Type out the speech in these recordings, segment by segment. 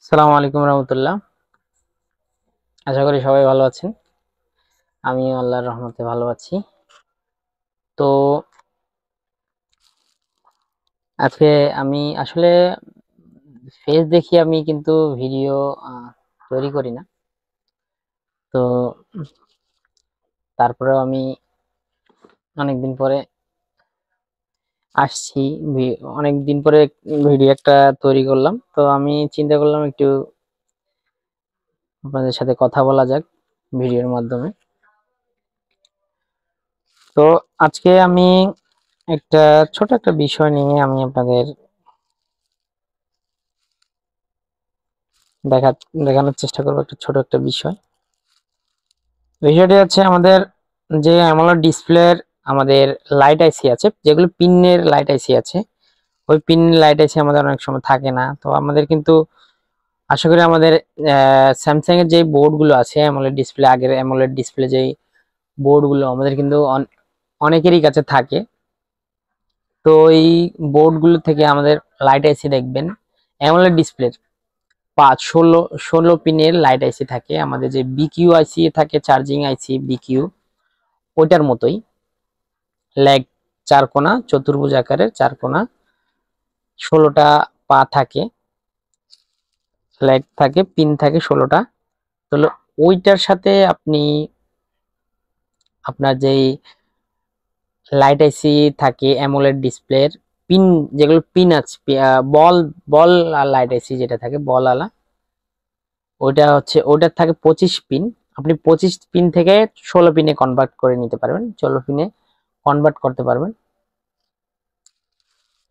আসসালামু আলাইকুম রহমতুল্লাহ। আশা করি সবাই ভালো আছেন। আমি আল্লাহর রহমতে ভালো আছি। তো আজকে আমি আসলে ফেস দেখি আমি কিন্তু ভিডিও তৈরি করি না। তো তারপরেও আমি অনেকদিন পরে আসছি, অনেকদিন পরে ভিডিও একটা তৈরি করলাম। তো আমি চিন্তা করলাম একটু আপনাদের সাথে কথা বলা যাক ভিডিওর মাধ্যমে। তো আজকে আমি একটা ছোট একটা বিষয় নিয়ে আমি আপনাদের দেখা দেখানোর চেষ্টা করবো। একটা ছোট একটা বিষয়, বিষয়টি হচ্ছে আমাদের যে অ্যামোলেড ডিসপ্লের আমাদের লাইট আইসি আছে, যেগুলো পিনের লাইট আইসি আছে, ওই পিন লাইট আইসি আমাদের অনেক সময় থাকে না। তো আমাদের কিন্তু আশা করি আমাদের স্যামসাং এর যে বোর্ড গুলো আছে অ্যামোলেড ডিসপ্লে, আগের অ্যামোলেড ডিসপ্লে যেই বোর্ড গুলো আমাদের কিন্তু অনেকেরই কাছে থাকে। তো এই বোর্ড গুলো থেকে আমাদের লাইট আইসি দেখবেন অ্যামোলেড ডিসপ্লে 16 পিনের লাইট আইসি থাকে। আমাদের যে বিকিউ আইসি থাকে, চার্জিং আইসি বিকিউ, ওইটার মতোই লেগ, চার কোনা, চতুর্ভুজ আকারের চার কোনা, 16টা পা থাকে, লেগ থাকে, পিন থাকে 16টা। তাহলে ওইটার সাথে আপনি আপনার যেই লাইট আইসি থাকে অ্যামোলেড ডিসপ্লের পিন, যেগুলো পিন আছে, বল বল আর লাইট আইসি যেটা থাকে বল আলা, ওইটা হচ্ছে ওইটার থাকে 25 পিন। আপনি 25 পিন থেকে 16 পিনে কনভার্ট করে নিতে পারবেন, 16 পিনে কনভার্ট করতে পারবেন।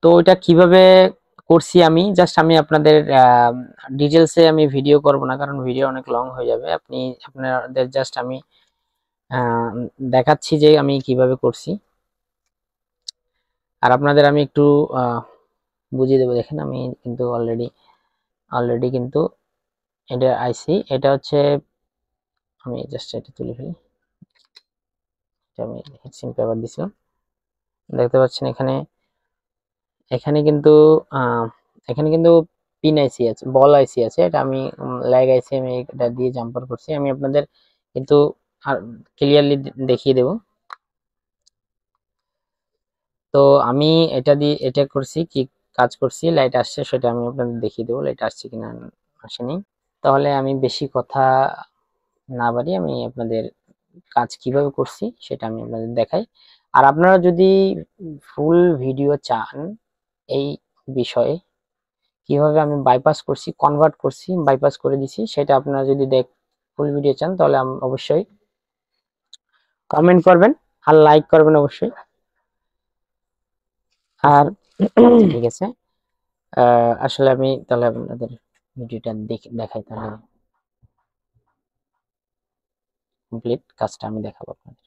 তো ওইটা কিভাবে করছি আমি জাস্ট আমি আপনাদের ডিটেলসে আমি ভিডিও করব না, কারণ ভিডিও অনেক লং হয়ে যাবে। আপনাদের জাস্ট আমি দেখাচ্ছি যে আমি কিভাবে করছি, আর আপনাদের আমি একটু বুঝিয়ে দেবো। দেখেন আমি কিন্তু অলরেডি কিন্তু এটা আইসি, এটা হচ্ছে, আমি জাস্ট এটা তুলে ফেলি। এটা আমি হিটসিং পেপার দিছিলাম, দেখতে পাচ্ছেন এখানে। এখানে কিন্তু আহ এখানে কিন্তু পিন আইসি আছে, বল আইসি আছে। এটা আমি ল্যাগ আইসি আমি এটা দিয়ে জাম্পার করছি। আমি আপনাদের কিন্তু আর ক্লিয়ারলি দেখিয়ে দেব। তো আমি এটা দিয়ে এটা করছি, কি কাজ করছি, লাইট আসছে সেটা আমি আপনাদের দেখিয়ে দেবো, লাইট আসছে কিনা আসেনি। তাহলে আমি বেশি কথা না বাড়িয়ে আমি আপনাদের কাজ কিভাবে করছি সেটা আমি আপনাদের দেখাই। আর আপনারা যদি ফুল ভিডিও চান এই বিষয়ে, কিভাবে আমি বাইপাস করছি, কনভার্ট করছি, বাইপাস করে দিছি, সেটা আপনারা যদি ফুল ভিডিও চান তাহলে অবশ্যই কমেন্ট করবেন আর লাইক করবেন অবশ্যই। আর ঠিক আছে, আসলে আমি তাহলে আপনাদের ভিডিওটা দেখাই, তাহলে কমপ্লিট কাজটা আমি দেখাবো আপনাদের।